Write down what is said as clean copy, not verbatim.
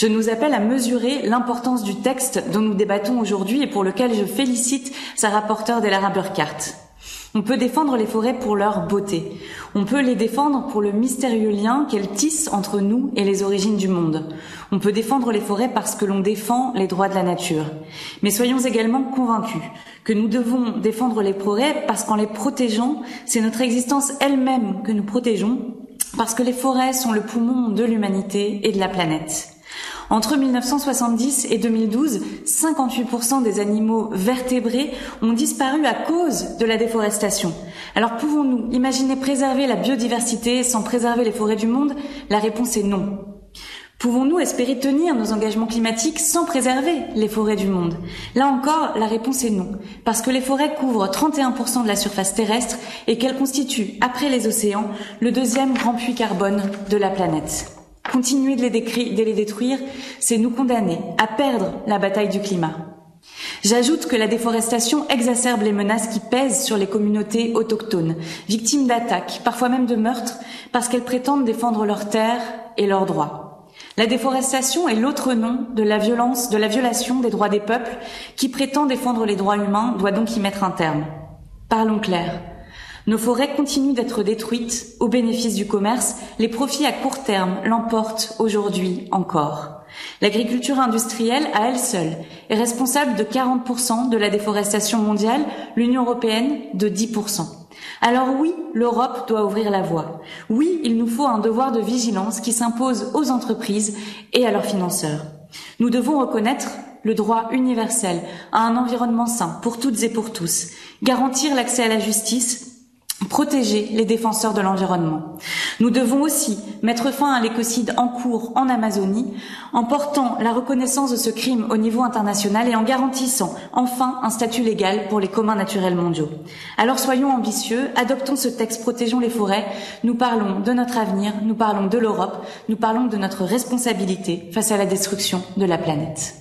Je nous appelle à mesurer l'importance du texte dont nous débattons aujourd'hui et pour lequel je félicite sa rapporteure Delara Burkhardt. On peut défendre les forêts pour leur beauté. On peut les défendre pour le mystérieux lien qu'elles tissent entre nous et les origines du monde. On peut défendre les forêts parce que l'on défend les droits de la nature. Mais soyons également convaincus que nous devons défendre les forêts parce qu'en les protégeant, c'est notre existence elle-même que nous protégeons, parce que les forêts sont le poumon de l'humanité et de la planète. Entre 1970 et 2012, 58% des animaux vertébrés ont disparu à cause de la déforestation. Alors pouvons-nous imaginer préserver la biodiversité sans préserver les forêts du monde? La réponse est non. Pouvons-nous espérer tenir nos engagements climatiques sans préserver les forêts du monde? Là encore, la réponse est non, parce que les forêts couvrent 31% de la surface terrestre et qu'elles constituent, après les océans, le deuxième grand puits carbone de la planète. Continuer de les détruire, c'est nous condamner à perdre la bataille du climat. J'ajoute que la déforestation exacerbe les menaces qui pèsent sur les communautés autochtones, victimes d'attaques, parfois même de meurtres, parce qu'elles prétendent défendre leurs terres et leurs droits. La déforestation est l'autre nom de la violation des droits des peuples qui prétend défendre les droits humains, doit donc y mettre un terme. Parlons clair. Nos forêts continuent d'être détruites au bénéfice du commerce. Les profits à court terme l'emportent aujourd'hui encore. L'agriculture industrielle, à elle seule, est responsable de 40% de la déforestation mondiale, l'Union européenne de 10%. Alors oui, l'Europe doit ouvrir la voie. Oui, il nous faut un devoir de vigilance qui s'impose aux entreprises et à leurs financeurs. Nous devons reconnaître le droit universel à un environnement sain pour toutes et pour tous, garantir l'accès à la justice, protéger les défenseurs de l'environnement. Nous devons aussi mettre fin à l'écocide en cours en Amazonie, en portant la reconnaissance de ce crime au niveau international et en garantissant enfin un statut légal pour les communs naturels mondiaux. Alors soyons ambitieux, adoptons ce texte, protégeons les forêts. Nous parlons de notre avenir, nous parlons de l'Europe, nous parlons de notre responsabilité face à la destruction de la planète.